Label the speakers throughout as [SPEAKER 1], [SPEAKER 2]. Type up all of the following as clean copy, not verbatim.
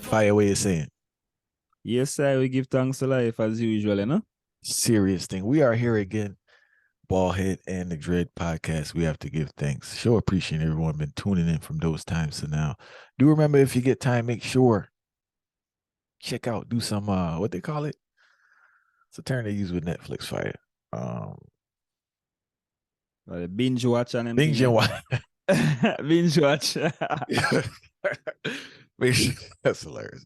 [SPEAKER 1] Fire way is saying.
[SPEAKER 2] Yes, I will give thanks to life as usual, you know?
[SPEAKER 1] Serious thing. We are here again. Ballhead and the Dread podcast. We have to give thanks. Show appreciation everyone been tuning in from those times to now. Do remember if you get time, make sure check out, do some what they call it. It's a term they use with Netflix fire.
[SPEAKER 2] Binge watch and
[SPEAKER 1] Binge and watch.
[SPEAKER 2] Binge watch.
[SPEAKER 1] Make sure, that's hilarious.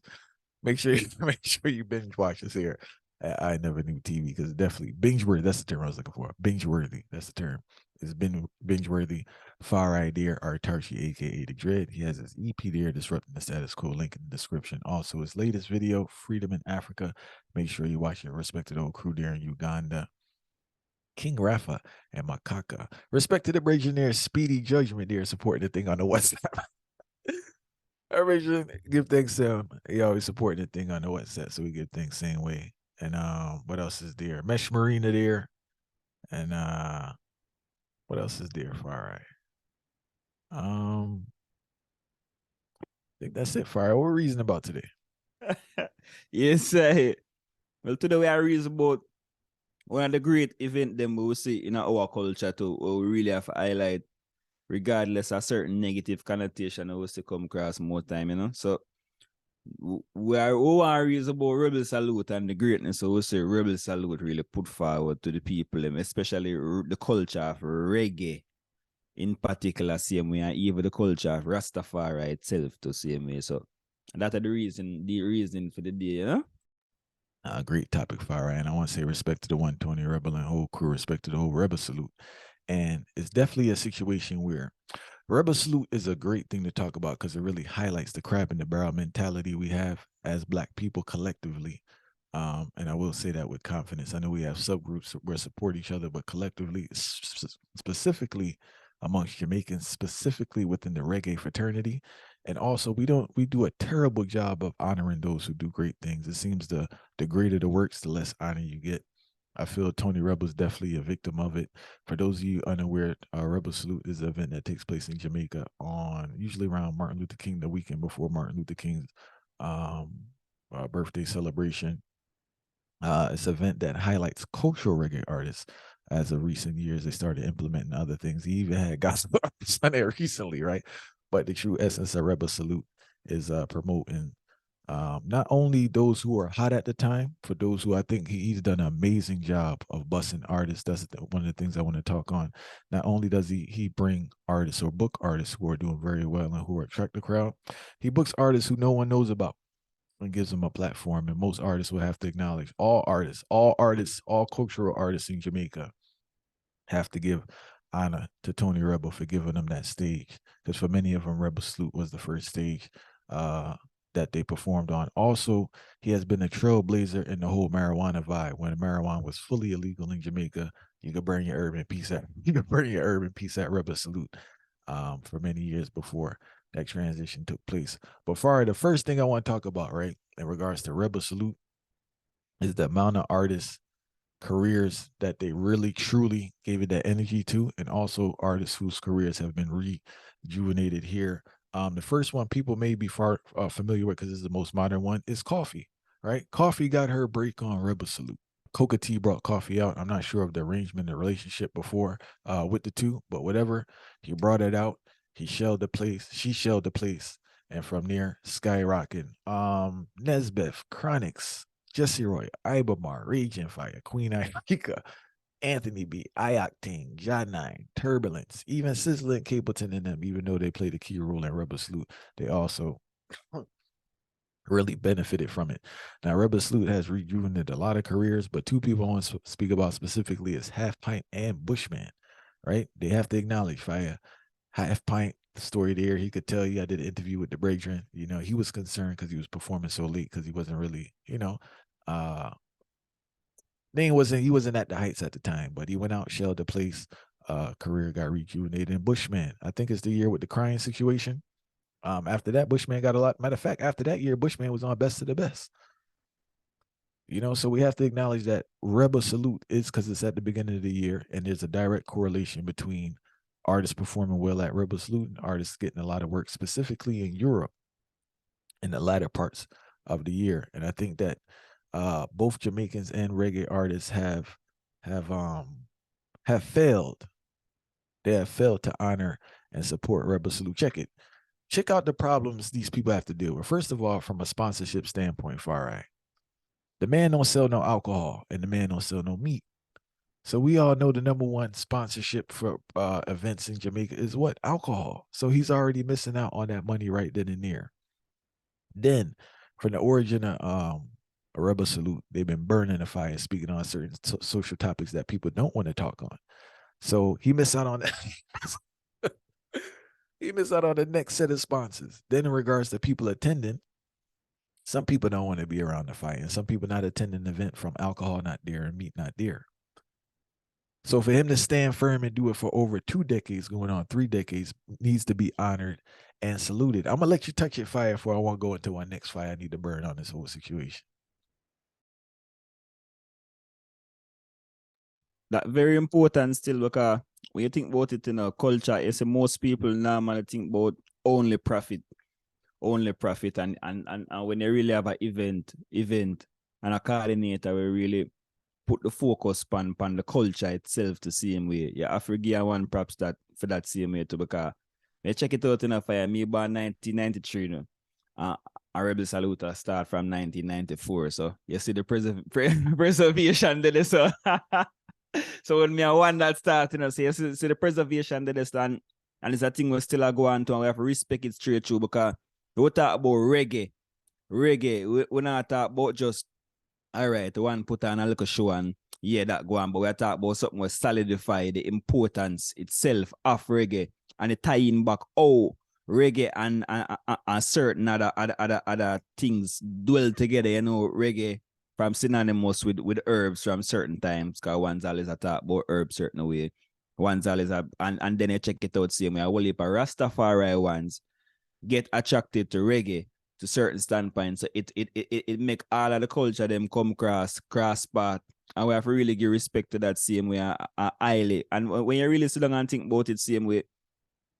[SPEAKER 1] Make sure you binge watch this here. I never knew TV because definitely binge worthy. That's the term I was looking for. Binge worthy. That's the term. It's been binge worthy. Far idea Artarchi, aka the Dread. He has his EP there, Disrupting the Status Quo. Link in the description. Also, his latest video, Freedom in Africa. Make sure you watch it. Respected old crew there in Uganda. King Rafa and Makaka. Respect to the Engineer, Speedy Judgment there, supporting the thing on the WhatsApp. Everybody give thanks to him. He always supporting the thing on the WhatsApp, so we give thanks same way. And what else is there? Mesh Marina there. And what else is there? Far right. I think that's it. Fire. What we're reasoning about today?
[SPEAKER 2] Yes, well, today we are reasoning about one of the great events them we will see in our culture too, where we really have to highlight, regardless of certain negative connotation that was to come across more time, you know. So we are reason about Rebel Salute and the greatness. So we say Rebel Salute really put forward to the people, especially the culture of reggae in particular, same way, and even the culture of Rastafari itself to same way. So that's the reason for the day, you know.
[SPEAKER 1] Great topic, Fire. And I want to say respect to the 120 Rebel and whole crew, respect to the whole Rebel Salute. And it's definitely a situation where Rebel Salute is a great thing to talk about because it really highlights the crab in the barrel mentality we have as Black people collectively. And I will say that with confidence. I know we have subgroups where support each other, but collectively, specifically amongst Jamaicans, specifically within the reggae fraternity. And also we do a terrible job of honoring those who do great things. It seems the greater the works, the less honor you get. I feel Tony Rebel's definitely a victim of it. For those of you unaware, Rebel Salute is an event that takes place in Jamaica on usually around Martin Luther King, the weekend before Martin Luther King's birthday celebration. It's an event that highlights cultural reggae artists. As of recent years, they started implementing other things. He even had gospel artists on there recently, right? But the true essence of Rebel Salute is promoting not only those who are hot at the time, for those who I think he's done an amazing job of busing artists. That's one of the things I want to talk on. Not only does he bring artists or book artists who are doing very well and who attract the crowd, he books artists who no one knows about and gives them a platform. And most artists will have to acknowledge all cultural artists in Jamaica have to give honor to Tony Rebel for giving them that stage. Because for many of them, Rebel Salute was the first stage that they performed on. Also, he has been a trailblazer in the whole marijuana vibe. When marijuana was fully illegal in Jamaica, you could burn your herb in peace at Rebel Salute for many years before that transition took place. But far, the first thing I want to talk about, right, in regards to Rebel Salute, is the amount of artists, careers that they really truly gave it that energy to, and also artists whose careers have been rejuvenated here. The first one people may be familiar with because it's the most modern one is Coffee, right? Coffee got her break on Rebel Salute. Coca T brought Coffee out. I'm not sure of the arrangement, the relationship before with the two, but whatever. He brought it out. He shelled the place. She shelled the place. And from there, skyrocketing. Nesbeth, Chronix, Jesse Roy, Ibamar, Raging Fire, Queen Irika, Anthony B, Ioctane, John 9, Turbulence, even Sizzler and Capleton in them, even though they played a key role in Rebel Salute, they also really benefited from it. Now, Rebel Salute has rejuvenated a lot of careers, but two people I want to speak about specifically is Half Pint and Bushman, right? They have to acknowledge Fire. Half Pint, the story there, he could tell you, I did an interview with the Brethren, he was concerned because he was performing so late because he wasn't really, he wasn't at the heights at the time, but he went out, shelled the place, career got rejuvenated. And Bushman, I think it's the year with the crying situation. After that, Bushman got a lot. Matter of fact, after that year, Bushman was on Best of the Best. You know, so we have to acknowledge that Rebel Salute is because it's at the beginning of the year, and there's a direct correlation between artists performing well at Rebel Salute and artists getting a lot of work, specifically in Europe in the latter parts of the year. And I think that both Jamaicans and reggae artists have um have failed. They have failed to honor and support Rebel Salute. Check it. Check out the problems these people have to deal with. First of all, from a sponsorship standpoint, Far Right. The man don't sell no alcohol and the man don't sell no meat. So we all know the number one sponsorship for events in Jamaica is what? Alcohol. So he's already missing out on that money right then and there. Then, from the origin of a Rebel Salute, they've been burning the fire, speaking on certain social topics that people don't want to talk on. So he missed out on that. He missed out on the next set of sponsors. Then, in regards to people attending, some people don't want to be around the fire, and some people not attending the event from alcohol not there and meat not there. So for him to stand firm and do it for over 2 decades, going on 3 decades, needs to be honored and saluted. I'm gonna let you touch your fire before I want to go into my next fire I need to burn on this whole situation.
[SPEAKER 2] That very important still because when you think about it in a culture, you see most people normally think about only profit, and when you really have an event and a coordinator will really put the focus on the culture itself the same way. You have to give one props that for that same way too, because you check it out in a fire. Me born 1993, you know. A Rebel Salute start from 1994. So you see the preservation there. So so when me a one that start, you know, so you see the preservation there and it's a thing we still go on to, and we have to respect it straight through because we talk about reggae. We not talk about just all right, the one put on a little show and yeah, that go on, but we're talking about something that solidify the importance itself of reggae and the tying back reggae and certain other things dwell together, you know, reggae from synonymous with herbs from certain times, because one's always a talk about herbs certain way. One's always and then you check it out, same way. A whole heap of Rastafari ones get attracted to reggae to certain standpoints. So it make all of the culture them come cross path. And we have to really give respect to that same way highly. And when you really sit down and think about it same way,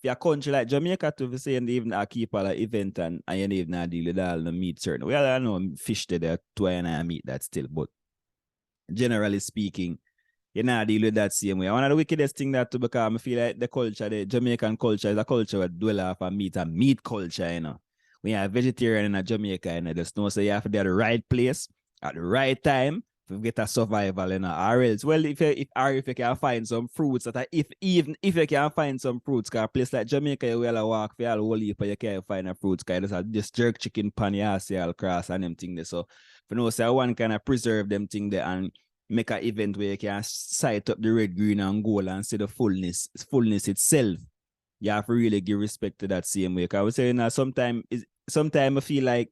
[SPEAKER 2] if a country like Jamaica to say and even keep all the event and you even deal with all the meat certain. Well, I know fish there too and I meat that still, but generally speaking, you know, deal with that same way. One of the wickedest thing that to become, I feel like the culture, the Jamaican culture is a culture that dwell off of meat and meat culture, you know. When you're a vegetarian in a Jamaica, you know, there's no say you have to be at the right place at the right time to get a survival, you know. Or else, well, if you can find some fruits that even if you can find some fruits, because a place like Jamaica, you will walk for all whole heap, you can't find a fruits, because there's just jerk chicken pan you see all cross and them thing there. So for no say one kind of preserve them thing there and make an event where you can sight up the red, green, and gold and see the fullness itself. You have to really give respect to that same way. Because I was saying that sometimes I feel like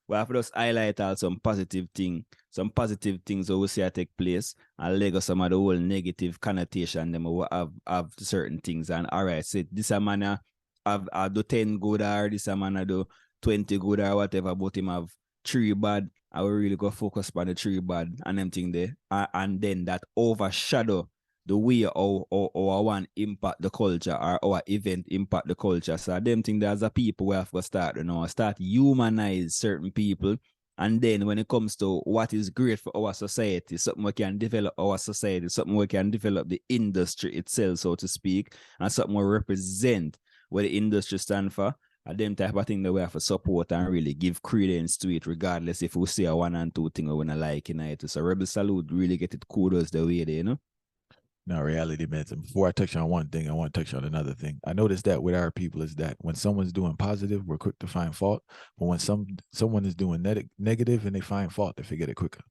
[SPEAKER 2] we have to just highlight out some positive things that we see take place and leg some of the whole negative connotation them we have certain things. And all right, so this a man have do 10 good or this a man do 20 good or whatever, but him have 3 bad. I will really go focus on the 3 bad and them thing there. And then that overshadow the way our one impact the culture or our event impact the culture. So them thing there's a people we have to start, you know, start humanize certain people. And then when it comes to what is great for our society, something we can develop our society, something we can develop the industry itself, so to speak, and something we represent what the industry stand for. And them type of thing that we have to support and really give credence to it, regardless if we see a 1 and 2 thing we want to like in it. So Rebel Salute really get it kudos the way they, you know.
[SPEAKER 1] No, reality, man. And before I touch on one thing, I want to touch on another thing. I noticed that with our people is that when someone's doing positive, we're quick to find fault. But when someone is doing negative and they find fault, they forget it quicker.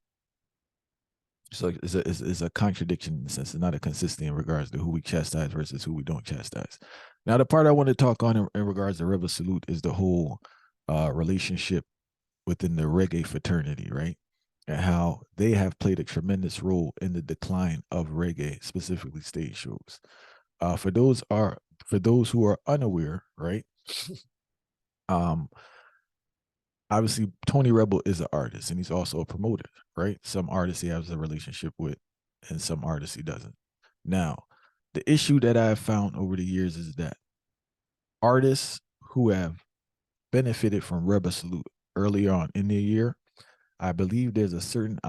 [SPEAKER 1] So it's a contradiction in the sense it's not a consistency in regards to who we chastise versus who we don't chastise. Now, the part I want to talk on in regards to Rebel Salute is the whole relationship within the reggae fraternity, right? And how they have played a tremendous role in the decline of reggae, specifically stage shows. For those who are unaware, right? Um, obviously Tony Rebel is an artist and he's also a promoter, right? Some artists he has a relationship with, and some artists he doesn't. Now, the issue that I have found over the years is that artists who have benefited from Rebel Salute early on in their year, I believe there's a certain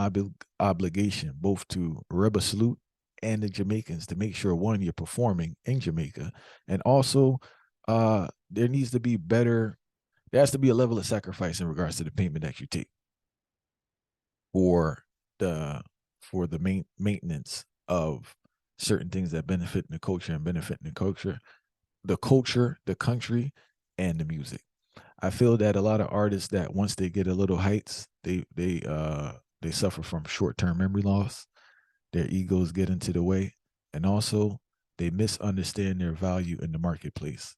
[SPEAKER 1] obligation both to Rebel Salute and the Jamaicans to make sure one, you're performing in Jamaica, and also there needs to be better. There has to be a level of sacrifice in regards to the payment that you take for the maintenance of certain things that benefit the culture and benefit the culture, the country, and the music. I feel that a lot of artists that once they get a little heights, they suffer from short-term memory loss. Their egos get into the way, and also they misunderstand their value in the marketplace.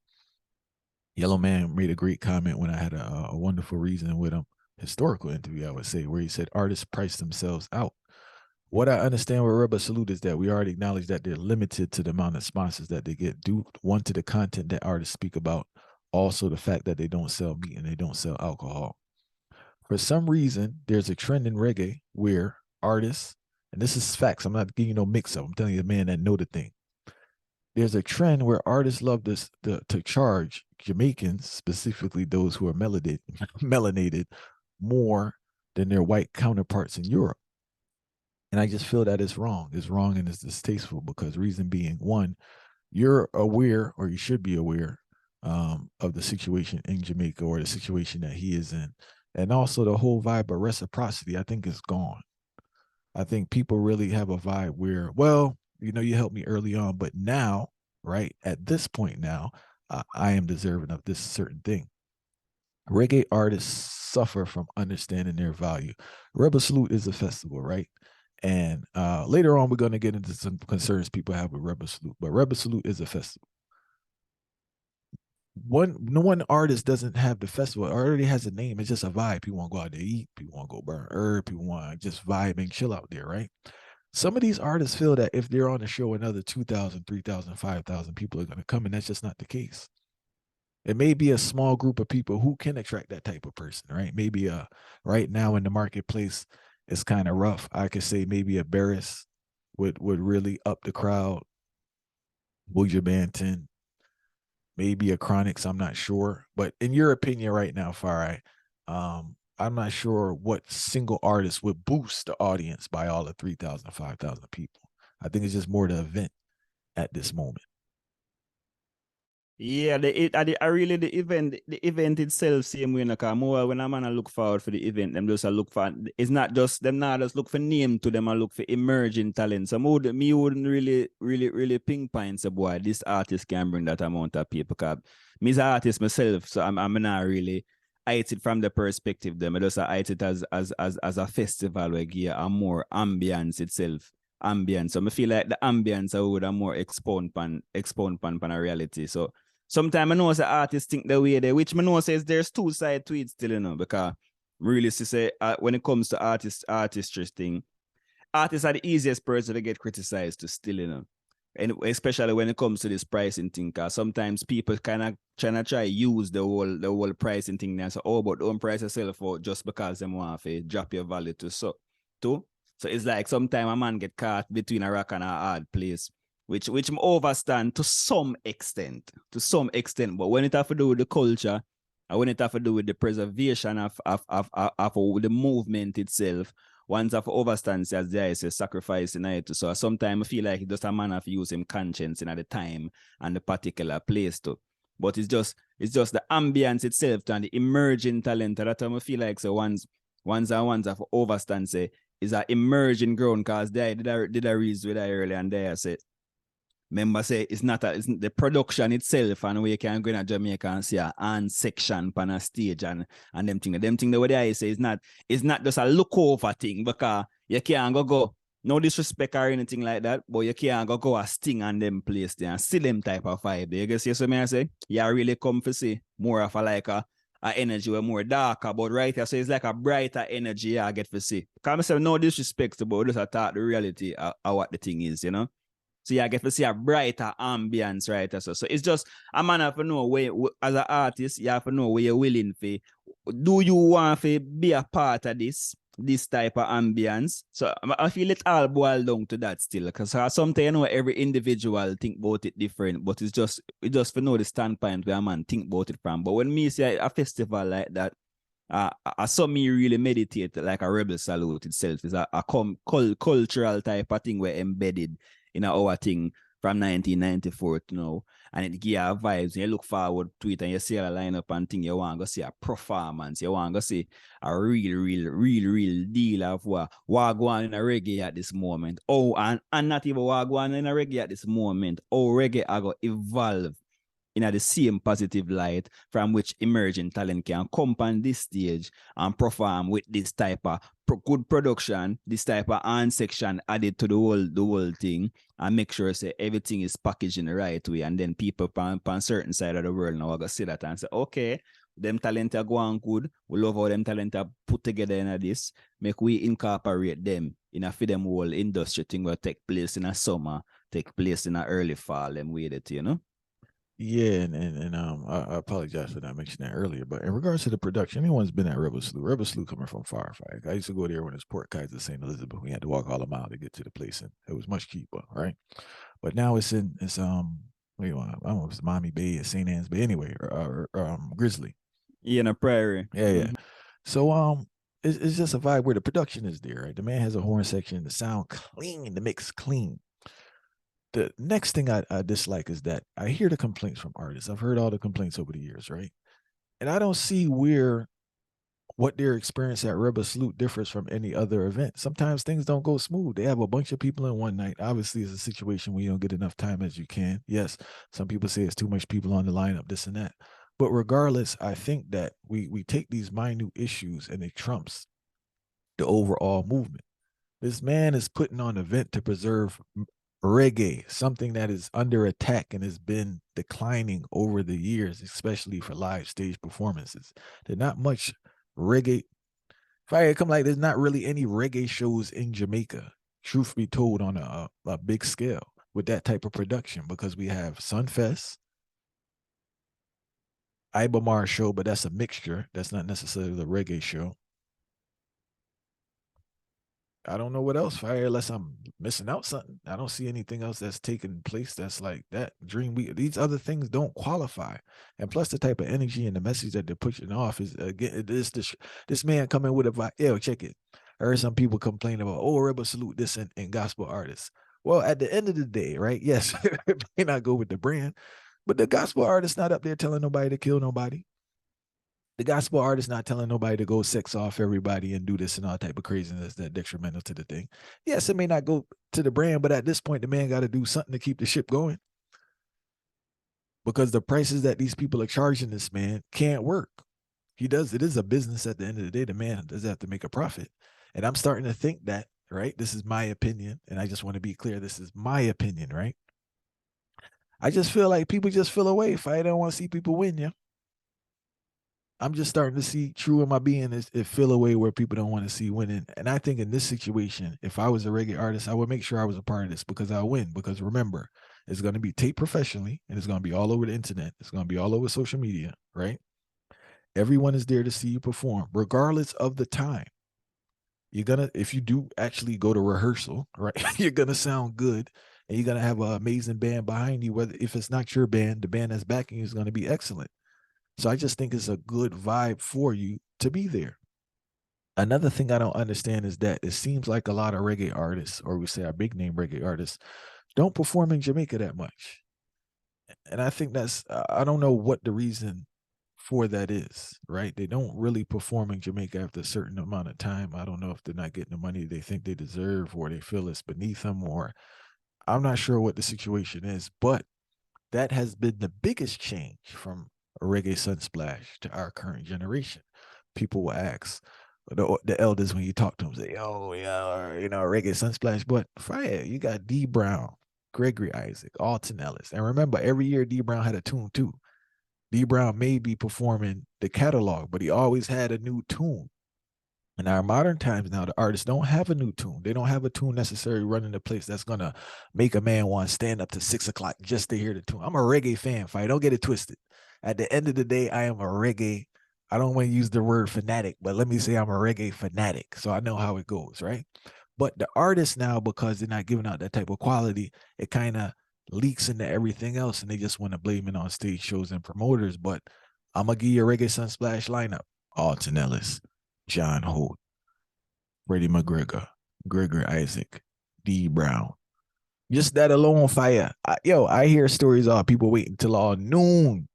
[SPEAKER 1] Yellow Man made a great comment when I had a wonderful reason with him, historical interview, I would say, where he said artists price themselves out. What I understand with Rebel Salute is that we already acknowledge that they're limited to the amount of sponsors that they get due one to the content that artists speak about, also the fact that they don't sell meat and they don't sell alcohol. For some reason, there's a trend in reggae where artists, and this is facts, I'm not giving you no mix up, I'm telling you the man that know the thing. There's a trend where artists love to charge Jamaicans, specifically those who are melanated, more than their white counterparts in Europe. And I just feel that it's wrong. It's wrong and it's distasteful because reason being, one, you're aware or you should be aware of the situation in Jamaica or the situation that he is in. And also the whole vibe of reciprocity, I think is gone. I think people really have a vibe where, well, you helped me early on, but now, right, at this point now, I am deserving of this certain thing. Reggae artists suffer from understanding their value. Rebel Salute is a festival, right? And later on, we're going to get into some concerns people have with Rebel Salute, but Rebel Salute is a festival. No one artist doesn't have the festival. It already has a name. It's just a vibe. People want to go out there eat. People want to go burn herb. People want to just vibe and chill out there, right? Some of these artists feel that if they're on the show, another 2,000, 3,000, 5,000 people are going to come, and that's just not the case. It may be a small group of people who can attract that type of person, right? Maybe right now in the marketplace, it's kind of rough. I could say maybe a Barris would really up the crowd. Buja Banton, maybe a Chronics, I'm not sure. But in your opinion right now, Farai, I'm not sure what single artist would boost the audience by all the 3,000, 5,000 people. I think it's just more the event at this moment.
[SPEAKER 2] Yeah, the event itself same way. Because more when I'm gonna look forward for the event, them just look for. It's not just them not just look for name to them. I look for emerging talent. So me wouldn't really pinpoint. So boy, this artist can bring that amount of people. Because me's an artist myself, so I'm not really. I it from the perspective them. I just I it as a festival where give a more ambience itself. Ambience. So I feel like the ambience I would have more expound pan a reality. So sometimes I know the artists think the way they, which I know says there's two sides to it still, because really to say when it comes to artistry thing, artists are the easiest person to get criticized to still, and especially when it comes to this pricing thing, because sometimes people kind of try use the whole pricing thing and say, oh, but don't price yourself out just because them want to drop your value to. So it's like sometimes a man get caught between a rock and a hard place, which overstand to some extent. But when it have to do with the culture, and when it have to do with the preservation of the movement itself, once have overstand as there is a sacrifice in it. So sometimes I feel like it just a man have to use him conscience in at the time and the particular place too. But it's just the ambience itself and the emerging talent that time I feel like so once have overstand say is an emerging ground because they did a reason with that earlier and there say remember say it's the production itself and we can go in Jamaica and see a hand section on a stage and them thing the way they say it's not just a look over thing because you can't go no disrespect or anything like that, but you can't go a sting on them place there and see them type of vibe. You guess what I say? You really come to see more of a energy or more darker, but right here, so it's like a brighter energy I get to see. Because I say no disrespect, but just I thought the reality of what the thing is, So you get to see a brighter ambience, right? So it's just a man have to know where, as an artist, you have to know where you're willing for. Do you want to be a part of this type of ambience? So I feel it all boil down to that still. Because sometimes you know every individual think about it different, but it's just for know the standpoint where a man think about it from. But when me see a festival like that, I saw me really meditate like a rebel salute itself is a cultural type of thing we're embedded in our thing from 1994 to now. And it give you vibes. And you look forward to it and you see a lineup and thing you want to see a performance. You want to see a real deal of what going on in a reggae at this moment. Oh, and not even what going on in a reggae at this moment. Oh, reggae are going to evolve in the same positive light from which emerging talent can come on this stage and perform with this type of good production, this type of hand section added to the whole thing, and make sure say everything is packaged in the right way. And then people on certain side of the world now are gonna see that and say, okay, them talent are going good. We love how them talent are put together in this. Make we incorporate them in a for them whole industry thing will take place in a summer, take place in a early fall, and with it, you know.
[SPEAKER 1] Yeah, and I apologize for not mentioning that earlier, but in regards to the production, anyone's been at Rebel Slough coming from far, right? I used to go there when it's Port Kaiser, St. Elizabeth. We had to walk all a mile to get to the place, and it was much cheaper, right? But now it's what do you want? I don't know if it's Miami Bay or St. Anne's Bay, anyway, or Grizzly.
[SPEAKER 2] In a prairie.
[SPEAKER 1] Yeah, yeah.
[SPEAKER 2] Mm-hmm.
[SPEAKER 1] So it's just a vibe where the production is there, right? The man has a horn section, the sound clean, the mix clean. The next thing I dislike is that I hear the complaints from artists. I've heard all the complaints over the years, right? And I don't see where what their experience at Rebel Salute differs from any other event. Sometimes things don't go smooth. They have a bunch of people in one night. Obviously, it's a situation where you don't get enough time as you can. Yes, some people say it's too much people on the lineup, this and that. But regardless, I think that we take these minute issues and it trumps the overall movement. This man is putting on an event to preserve reggae, something that is under attack and has been declining over the years, especially for live stage performances. There's not much reggae. If I come like, there's not really any reggae shows in Jamaica, truth be told, on a big scale with that type of production, because we have Sunfest, Ibamar show, but that's a mixture. That's not necessarily the reggae show. I don't know what else fire unless I'm missing out something. I don't see anything else that's taking place that's like that. Dream Week, these other things don't qualify. And plus the type of energy and the message that they're pushing off is again this man coming with a vibe. Yo, check it. I heard some people complain about, oh, Rebel Salute this and gospel artists. Well, at the end of the day, right? Yes, it may not go with the brand, but the gospel artist not up there telling nobody to kill nobody. The gospel artist not telling nobody to go sex off everybody and do this and all type of craziness that detrimental to the thing. Yes, it may not go to the brand, but at this point, the man got to do something to keep the ship going, because the prices that these people are charging this man can't work. It is a business at the end of the day. The man does have to make a profit. And I'm starting to think that, right? This is my opinion. And I just want to be clear. This is my opinion, right? I just feel like people just feel away if I don't want to see people win, yeah. I'm just starting to see true in my being is it feel away where people don't want to see winning. And I think in this situation, if I was a reggae artist, I would make sure I was a part of this because I'll win. Because remember, it's going to be taped professionally and it's going to be all over the internet. It's going to be all over social media, right? Everyone is there to see you perform, regardless of the time. You're gonna, if you do actually go to rehearsal, right? You're gonna sound good and you're gonna have an amazing band behind you. Whether if it's not your band, the band that's backing you is going to be excellent. So I just think it's a good vibe for you to be there. Another thing I don't understand is that it seems like a lot of reggae artists, or we say our big name reggae artists, don't perform in Jamaica that much. And I think that's, I don't know what the reason for that is, right? They don't really perform in Jamaica after a certain amount of time. I don't know if they're not getting the money they think they deserve or they feel it's beneath them, or I'm not sure what the situation is, but that has been the biggest change from a reggae sunsplash to our current generation. People will ask the elders when you talk to them, say, "Oh, yeah, reggae sunsplash." But fire, you got D Brown, Gregory Isaac, Alton Ellis, and remember, every year D Brown had a tune too. D Brown may be performing the catalog, but he always had a new tune. In our modern times now, the artists don't have a new tune. They don't have a tune necessarily running the place that's gonna make a man want to stand up to 6 o'clock just to hear the tune. I'm a reggae fan, fight. Don't get it twisted. At the end of the day, I am a reggae. I don't want to use the word fanatic, but let me say I'm a reggae fanatic. So I know how it goes, right? But the artists now, because they're not giving out that type of quality, it kind of leaks into everything else, and they just want to blame it on stage shows and promoters. But I'm gonna give you a reggae sunsplash lineup: Alton Ellis, John Holt, Freddie McGregor, Gregory Isaac, D Brown. Just that alone, fire. I hear stories of people waiting till all noon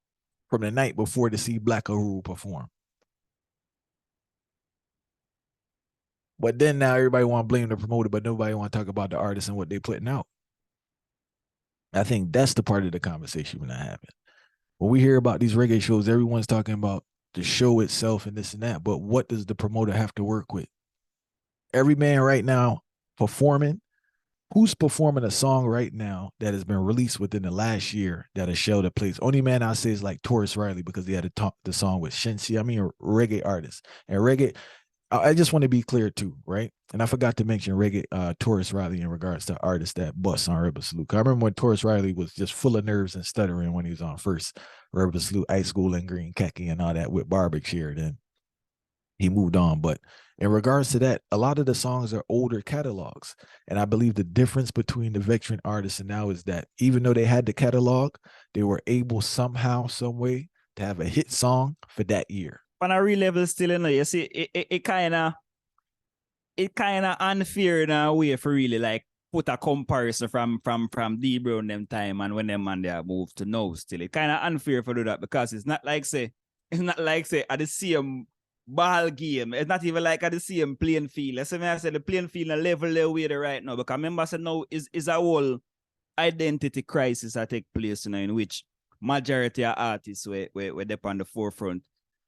[SPEAKER 1] from the night before to see Black Uhuru perform. But then now everybody want to blame the promoter, but nobody want to talk about the artists and what they putting out. I think that's the part of the conversation we're not having. When we hear about these reggae shows, everyone's talking about the show itself and this and that. But what does the promoter have to work with? Every man right now performing, who's performing a song right now that has been released within the last year that a show that plays? Only man I say is like Taurus Riley because he had the song with Shinsi. I mean, a reggae artist. And reggae, I just want to be clear too, right? And I forgot to mention reggae, Taurus Riley in regards to artists that bust on Rebel Salute. I remember when Taurus Riley was just full of nerves and stuttering when he was on first Rebel Salute, Ice School and Green Khaki and all that with Barbecue. Then he moved on. But in regards to that, a lot of the songs are older catalogs. And I believe the difference between the veteran artists and now is that even though they had the catalog, they were able somehow, some way to have a hit song for that year.
[SPEAKER 2] On a real level still, you see, it kind of unfair in a way for really like put a comparison from D Brown them time and when them man they have moved to now still. It kind of unfair for do that because it's not like say at the same ball game. It's not even like at the same playing field. Let's say I said the playing field a level there way right now. Because remember I said now is a whole identity crisis that take place, in which majority of artists were they on the forefront.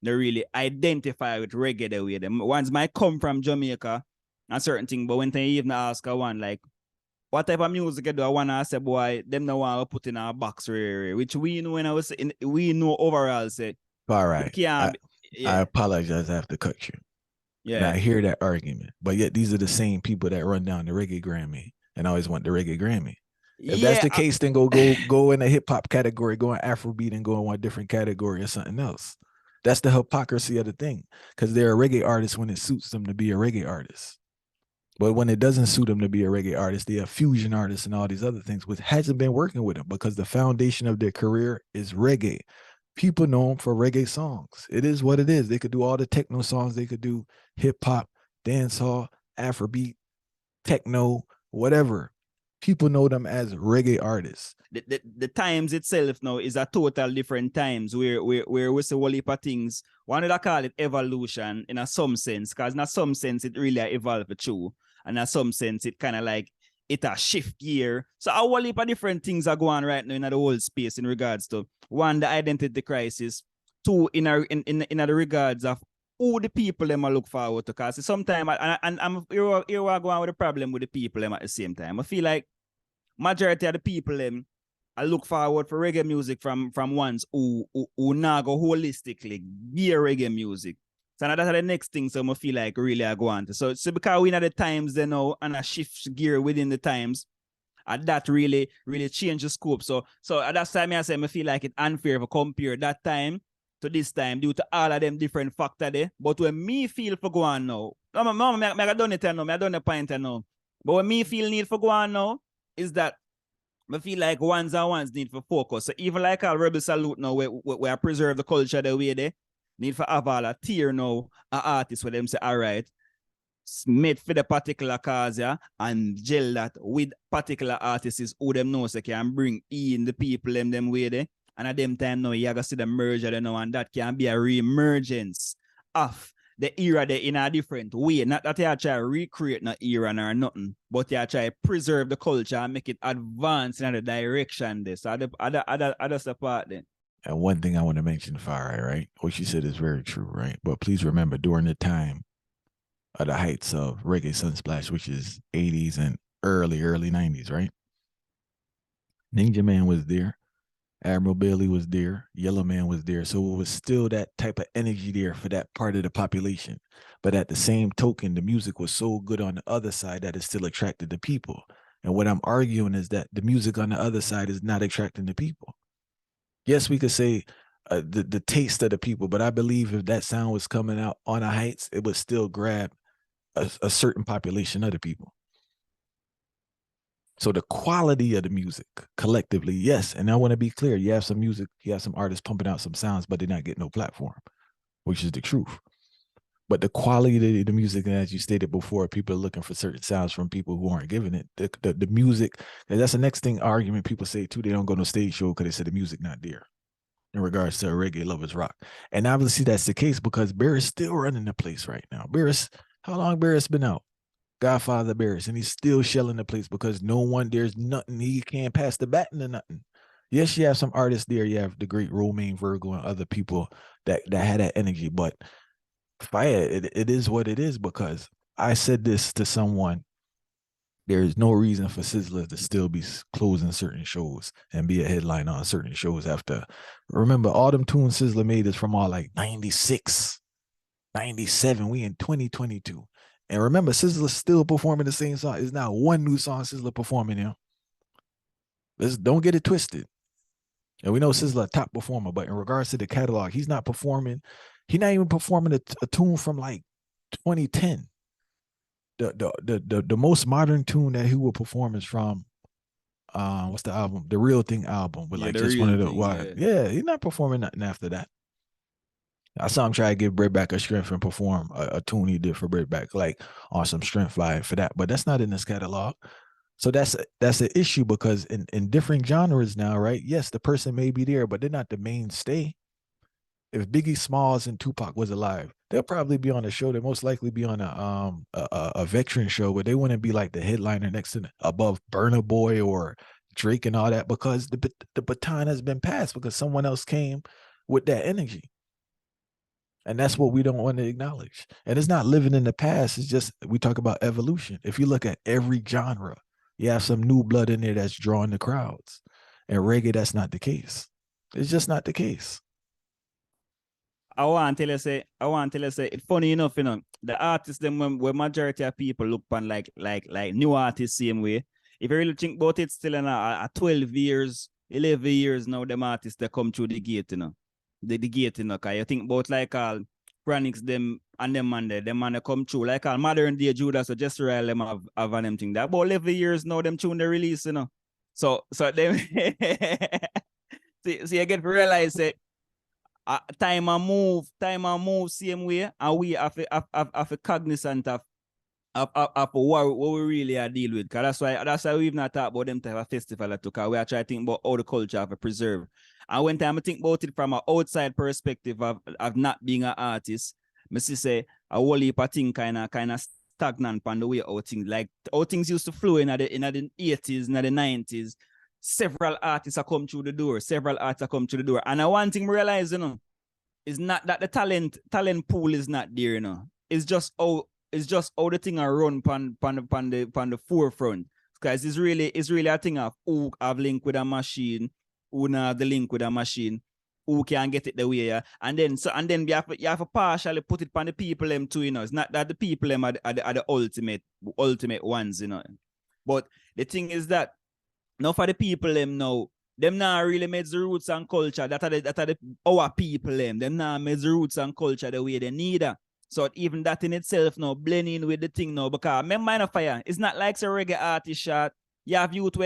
[SPEAKER 2] They really identify with reggae the way them ones might come from Jamaica and certain thing, but when they even ask one like what type of music I do, I wanna say boy, them no want to put in a box, which we know when I was we know overall say
[SPEAKER 1] all right. I
[SPEAKER 2] yeah.
[SPEAKER 1] apologize. I have to cut you. Yeah. And I hear that argument, but yet these are the same people that run down the reggae Grammy and always want the reggae Grammy. If that's the case, then go in the hip hop category, go in Afrobeat, and go in one different category or something else. That's the hypocrisy of the thing, because they're a reggae artist when it suits them to be a reggae artist. But when it doesn't suit them to be a reggae artist, they are fusion artists and all these other things, which hasn't been working with them because the foundation of their career is reggae. People know them for reggae songs. It is what it is. They could do all the techno songs. They could do hip hop, dancehall, Afrobeat, techno, whatever. People know them as reggae artists.
[SPEAKER 2] The times itself now is a total different times where we see a heap of things. One would call it evolution in a some sense, because in a some sense it really evolved through. And in some sense it kind of like it a shift gear. So a whole heap of different things are going on right now in the whole space in regards to one, the identity crisis, two, in the regards of who the people them I look forward to. Because sometimes and I'm here we're going with the problem with the people them at the same time. I feel like majority of the people them I look forward for reggae music from ones who now go holistically gear reggae music. So now that's the next thing. So I feel like really I go on to. So because we know the times they know and a shift gear within the times, and that really change the scope. So at that time I say I feel like it unfair to compare that time to this time due to all of them different factors there. But when me feel for go on now, I done it now, I done the point now. But when me feel need for go on now is that I feel like ones and ones need for focus. So even like our Rebel Salute now, we preserve the culture the way they need for have all a tier now, an artist for them say, all right, made for the particular cause, yeah, and gel that with particular artists who them know so can bring in the people them way there. And at them time now, you gotta see the merger you know, and that can be a re-emergence of the era they in a different way. Not that you try to recreate no era or nothing, but you try to preserve the culture and make it advance in the direction this. So that's the part then.
[SPEAKER 1] And one thing I want to mention, Farai, right? What you said is very true, right? But please remember, during the time of the heights of reggae sunsplash, which is 80s and early 90s, right? Ninja Man was there. Admiral Bailey was there, Yellow Man was there. So it was still that type of energy there for that part of the population. But at the same token, the music was so good on the other side that it still attracted the people. And what I'm arguing is that the music on the other side is not attracting the people. Yes, we could say the taste of the people, but I believe if that sound was coming out on the heights, it would still grab a certain population of the people. So the quality of the music collectively, yes. And I want to be clear, you have some music, you have some artists pumping out some sounds, but they're not getting no platform, which is the truth. But the quality of the music, and as you stated before, people are looking for certain sounds from people who aren't giving it. The music, and that's the next thing argument people say too. They don't go to stage show because they said the music not there in regards to reggae lovers rock. And obviously that's the case because Barris still running the place right now. Barris, how long Barris been out? Godfather Barris, and he's still shelling the place because there's nothing he can't pass the baton to nothing. Yes, you have some artists there. You have the great Romaine Virgo and other people that had that energy, but fire, it is what it is because I said this to someone. There's no reason for Sizzler to still be closing certain shows and be a headline on certain shows after. Remember, all them tunes Sizzler made is from all like 96, 97. We in 2022. And remember, Sizzler still performing the same song. It's now one new song Sizzler performing now. Don't get it twisted. And we know Sizzler a top performer, but in regards to the catalog, he's not performing. He's not even performing a tune from like 2010. The most modern tune that he will perform is from what's the album? The Real Thing album, but
[SPEAKER 2] Yeah,
[SPEAKER 1] like
[SPEAKER 2] the
[SPEAKER 1] just one
[SPEAKER 2] real
[SPEAKER 1] of the
[SPEAKER 2] thing.
[SPEAKER 1] wild. Yeah, he's not performing nothing after that. I saw him try to give Brit back a strength and perform a tune he did for Brit back, like on some strength vibe for that. But that's not in this catalog. So that's an issue because in different genres now, right? Yes, the person may be there, but they're not the mainstay. If Biggie Smalls and Tupac was alive, they'll probably be on a show. They most likely be on a veteran show, but they wouldn't be like the headliner next to above Burna Boy or Drake and all that because the baton has been passed because someone else came with that energy. And that's what we don't want to acknowledge. And it's not living in the past. It's just we talk about evolution. If you look at every genre, you have some new blood in there that's drawing the crowds. And reggae, that's not the case. It's just not the case.
[SPEAKER 2] I want to tell you say, it's funny enough, the artists them where majority of people look on like new artists same way. If you really think about it, still in a 12 years, 11 years now, them artists that come through the gate, The gate, cause you think about like all Chronics them and them man there, them man they come through. Like all modern day Judas or just real them have an them thing. That about 11 years now, them tune they release, So them see, you get to realize that time and move same way, and we have a cognizant of what we really are deal with. Cause that's why we've not talked about them to have a festival that took. We are trying to think about how the culture have a preserve. And when time I think about it from an outside perspective of not being an artist, I say a whole heap of thing kind of stagnant on the way how things used to flow in the 80s, in the 90s. Several artists have come through the door. And one thing I realize, is not that the talent pool is not there, It's just how the thing are run pan the forefront. Because it's really a thing of who have link with a machine, who not have the link with a machine, who can get it the way, yeah. And then you have to partially put it on the people them too, It's not that the people them are the ultimate ones, But the thing is that now for the people them now really made the roots and culture that are our people them now made the roots and culture the way they need her. So even that in itself now blending with the thing now because remember fire, it's not like a reggae artist shot. You have youth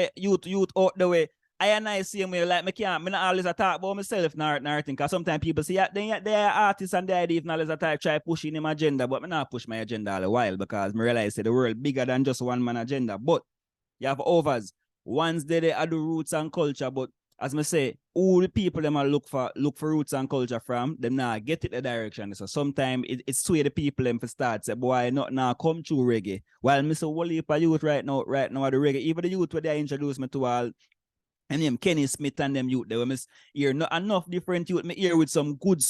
[SPEAKER 2] out the way. I see me like me can't not always talk about myself nor thing because sometimes people say they are artists and they even always try pushing them agenda, but me not push my agenda all a while because me realize the world bigger than just one man agenda. But you have overs. Once they are the roots and culture, but as I say, all the people them are look for roots and culture from, them now get it the direction. So sometimes it's sway the people them for start say, boy, not now come through reggae. While Mr. Wally for youth right now at the reggae, even the youth where they introduce me to all and him Kenny Smith and them youth, they were hear not enough different youth me hear with some good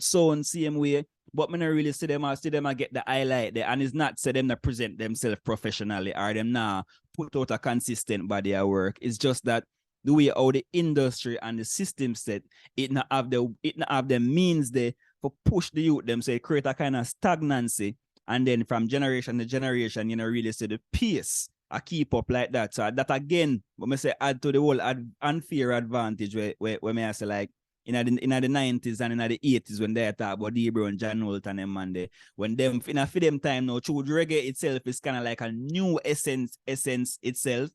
[SPEAKER 2] sound same way. But me not really see them I get the highlight there. And it's not say them to present themselves professionally or them now put out a consistent body of work. It's just that the way how the industry and the system set, it not have the means there for push the youth them, so it create a kind of stagnancy. And then from generation to generation, really see the pace I keep up like that. So that again, when I say add to the whole unfair advantage where may I say like in the 90s and in the 80s when they talk about Debro and John Holt and them and when them in a for them time now, true reggae itself is kind of like a new essence itself.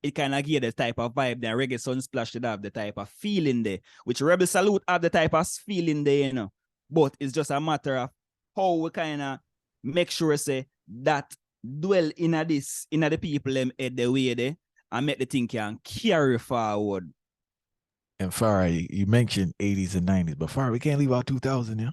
[SPEAKER 2] It kind of give the type of vibe that Reggae Sunsplash should have the type of feeling there, which Rebel Salute have the type of feeling there, But it's just a matter of how we kind of make sure say that dwell in the people them head the way there and make the thing can carry forward.
[SPEAKER 1] And Farah, you mentioned 80s and 90s, but Farah, we can't leave out 2000, yeah?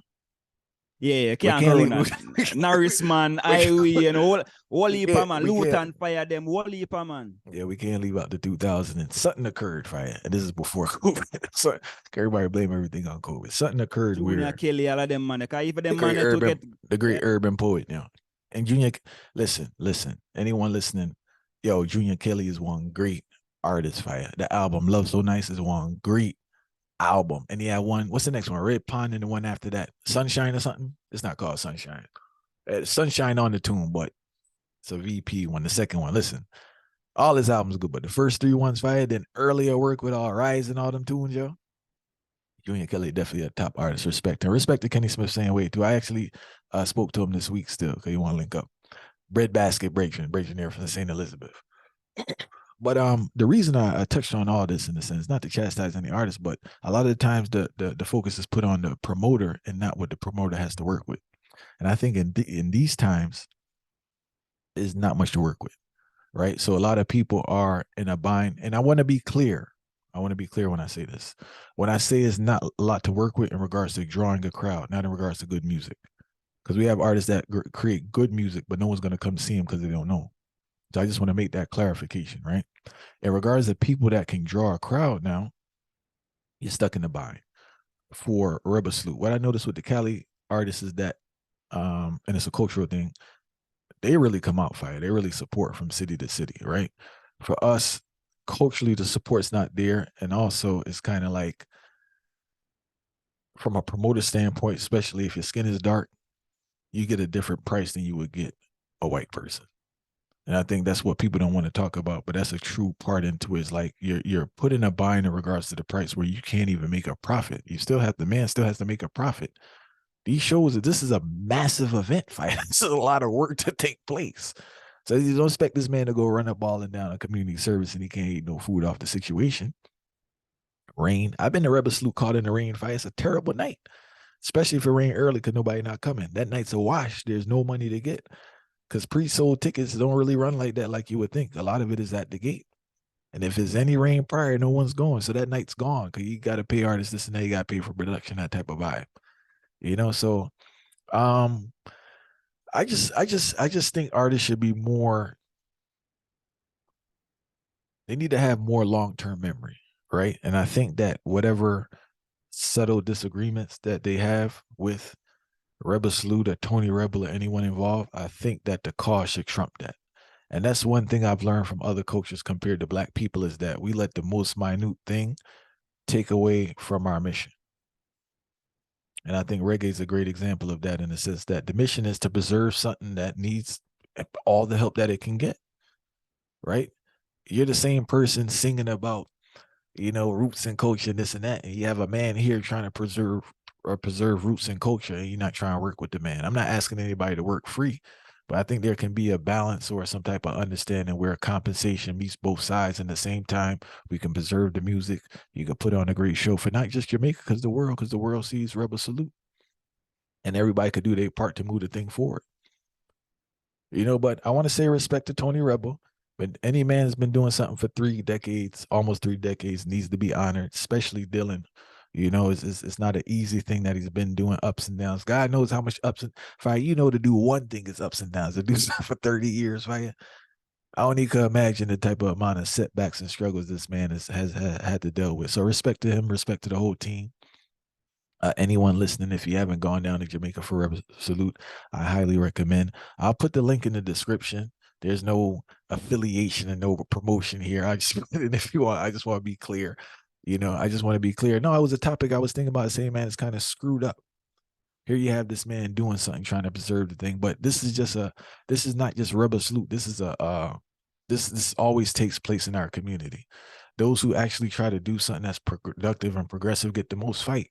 [SPEAKER 2] Yeah, can't go around Norris man, Iwe, and all heap man, Luton fire them, all heap man.
[SPEAKER 1] Yeah, we can't leave out the 2000 and something occurred, fire. And this is before COVID. So everybody blame everything on COVID. Something occurred
[SPEAKER 2] Junior Kelly, all of them man. Because if them man
[SPEAKER 1] urban,
[SPEAKER 2] to get
[SPEAKER 1] the great urban poet now. And Junior, listen. Anyone listening, yo, Junior Kelly is one great artist, fire. The album Love So Nice is one great album. And he had one, what's the next one? Red Pond, and the one after that, Sunshine or something. It's not called Sunshine. Sunshine on the tune, but it's a VP one. The second one, listen, all his albums good, but the first three ones fire. Then earlier work with All Rise and all them tunes, yo. Junior Kelly definitely a top artist. Respect to Kenny Smith saying way too. I actually spoke to him this week still because you want to link up. Breadbasket breaks there from St. Elizabeth. But the reason I touched on all this in a sense, not to chastise any artist, but a lot of the times the focus is put on the promoter and not what the promoter has to work with. And I think in these times, is not much to work with, right? So a lot of people are in a bind, and I want to be clear. When I say this. When I say it's not a lot to work with in regards to drawing a crowd, not in regards to good music, because we have artists that create good music, but no one's going to come see them because they don't know. So I just want to make that clarification, right? In regards to people that can draw a crowd now, you're stuck in the bind. For Rebel Salute, what I noticed with the Cali artists is that, and it's a cultural thing, they really come out fire. They really support from city to city, right? For us, culturally, the support's not there. And also, it's kind of like, from a promoter standpoint, especially if your skin is dark, you get a different price than you would get a white person. And I think that's what people don't want to talk about, but that's a true part into it. Is like you're put in a bind in regards to the price where you can't even make a profit. The man still has to make a profit. These shows, this is a massive event, fight. This is a lot of work to take place. So you don't expect this man to go run up balling down a community service and he can't eat no food off the situation. Rain. I've been to Rebel Salute caught in the rain fight. It's a terrible night, especially if it rain early because nobody not coming. That night's a wash. There's no money to get because pre-sold tickets don't really run like that like you would think. A lot of it is at the gate. And if there's any rain prior, no one's going. So that night's gone because you got to pay artists this and that. You got to pay for production, that type of vibe. So I just think artists should be more, they need to have more long-term memory, right? And I think that whatever subtle disagreements that they have with Rebel Salute or Tony Rebel or anyone involved, I think that the cause should trump that. And that's one thing I've learned from other cultures compared to Black people is that we let the most minute thing take away from our mission. And I think reggae is a great example of that in the sense that the mission is to preserve something that needs all the help that it can get, right? You're the same person singing about, roots and culture, this and that, and you have a man here trying to preserve roots and culture, and you're not trying to work with the man. I'm not asking anybody to work free, but I think there can be a balance or some type of understanding where compensation meets both sides. And at the same time, we can preserve the music. You can put on a great show for not just Jamaica, because the world sees Rebel Salute. And everybody could do their part to move the thing forward. But I want to say respect to Tony Rebel. But any man has been doing something for 3 decades, almost 3 decades, needs to be honored, especially Dylan. It's not an easy thing that he's been doing, ups and downs. God knows how much ups and fire. To do one thing is ups and downs. To do something for 30 years, fire. I don't even imagine the type of amount of setbacks and struggles this man has had to deal with. So respect to him, respect to the whole team. Anyone listening, if you haven't gone down to Jamaica for Rebel Salute, I highly recommend. I'll put the link in the description. There's no affiliation and no promotion here. I just, and if you want, I just want to be clear. I just want to be clear. No, it was a topic I was thinking about saying, man, it's kind of screwed up. Here you have this man doing something, trying to preserve the thing, but this is not just rubber salute. This is this always takes place in our community. Those who actually try to do something that's productive and progressive get the most fight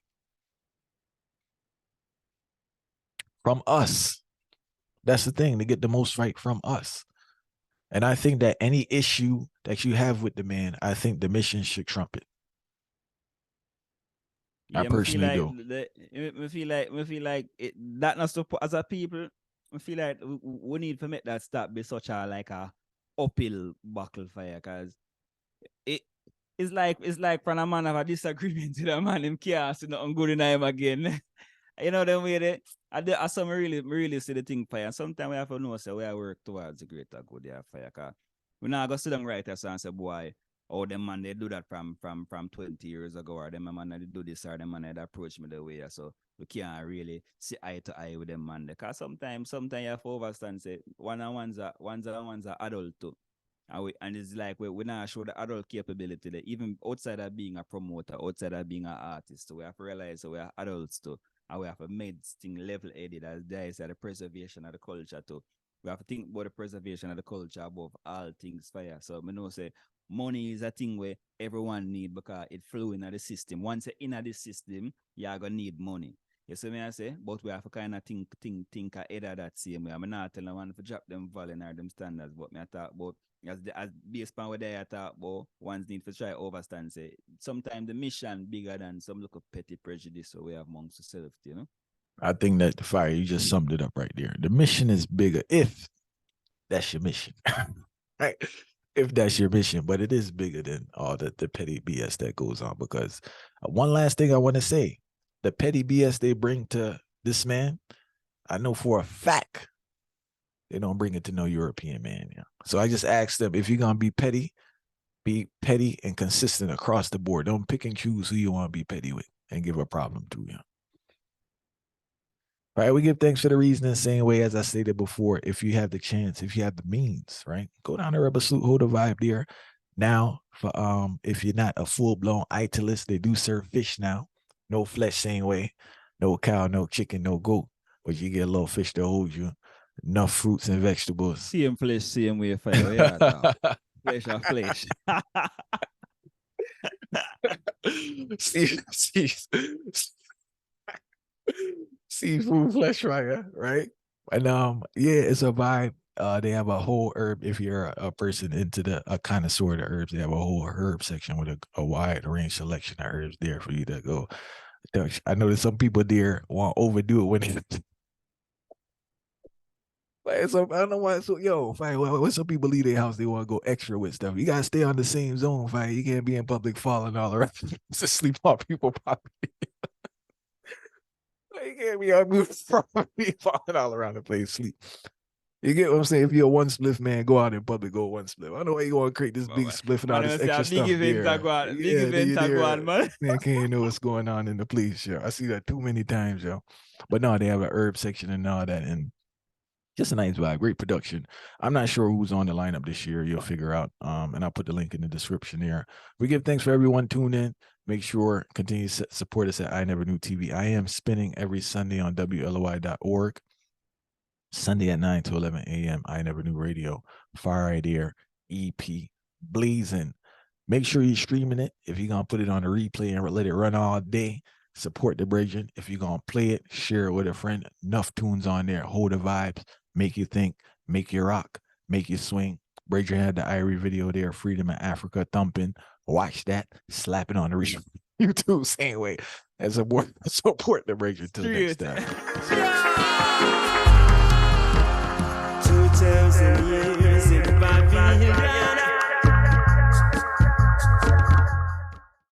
[SPEAKER 1] from us. That's the thing. They get the most fight from us. And I think that any issue that you have with the man, I think the mission should trump it.
[SPEAKER 2] Yeah,
[SPEAKER 1] I personally do.
[SPEAKER 2] I feel like that not so as a people. I feel like we need to make that stop be such a like a uphill battle fire because it it's like when a man have a disagreement with a man him can't see nothing good in him again. You know them way they I some really see the thing fire. And sometimes we have to know so we work towards the greater good yeah fire. Cause we not go sit down right there and say boy. Oh, them man, they do that from 20 years ago, or them man, they do this, or them man, they approach me the way. So we can't really see eye to eye with them man. Because sometimes you have to understand, say, one's are adult too. And it's like we not show the adult capability that even outside of being a promoter, outside of being an artist, so we have to realize we are adults too. And we have to make thing level headed as there is the preservation of the culture too. We have to think about the preservation of the culture above all things fire. So I know say money is a thing where everyone need because it flow in the system. Once you're in the system, you're gonna need money. You see me I say? But we have to kind of think ahead of that same way. I'm not telling one to drop them volume or them standards, but me I talk about as based on what I talk about, one's need to try overstand say sometimes the mission bigger than some little petty prejudice so we have amongst ourselves, you know.
[SPEAKER 1] I think that the fire, you just summed it up right there. The mission is bigger if that's your mission. Right? If that's your mission, but it is bigger than all the petty BS that goes on. Because one last thing I want to say, the petty BS they bring to this man, I know for a fact they don't bring it to no European man. Yeah. So I just asked them, if you're gonna be petty and consistent across the board. Don't pick and choose who you want to be petty with and give a problem to. Yeah. All right, we give thanks for the reason in the same way as I stated before. If you have the chance, if you have the means, right, go down to Rebel Salute, hold a vibe there. Now, for if you're not a full-blown italist, they do serve fish now. No flesh, same way. No cow, no chicken, no goat. But you get a little fish to hold you. Enough fruits and vegetables.
[SPEAKER 2] Same flesh, same way fire. Yeah, flesh or flesh.
[SPEAKER 1] Seafood flesh fire, right? And yeah, it's a vibe. They have a whole herb. If you're a person into a connoisseur of herbs, they have a whole herb section with a wide range selection of herbs there for you to go. I know that some people there want to overdo it when they. So I don't know why. So when some people leave their house, they want to go extra with stuff. You gotta stay on the same zone, fire. You can't be in public falling all around to sleep on people property. You can't be on property falling all around the place, sleep. You get what I'm saying? If you're a one spliff man, go out in public, go one spliff. I don't know why you want to create this big spliff and all this extra stuff. Big event, man can't know what's going on in the police, yo. I see that too many times, yo. But no, they have an herb section and all that, and just a nice vibe, great production. I'm not sure who's on the lineup this year. You'll figure out. And I'll put the link in the description there. We give thanks for everyone tuned in. Make sure continue to support us at I Never Knew TV. I am spinning every Sunday on WLOI.org. Sunday at 9 to 11 a.m. I Never Knew Radio. Fire Idea EP blazing. Make sure you're streaming it. If you're gonna put it on a replay and let it run all day, support the brethren. If you're gonna play it, share it with a friend. Enough tunes on there. Hold the vibes. Make you think. Make you rock. Make you swing. Brethren had the Irie video there. Freedom in Africa thumping. Watch that. Slap it on the YouTube. Same way. And support the brethren till next time.
[SPEAKER 2] 2000 years.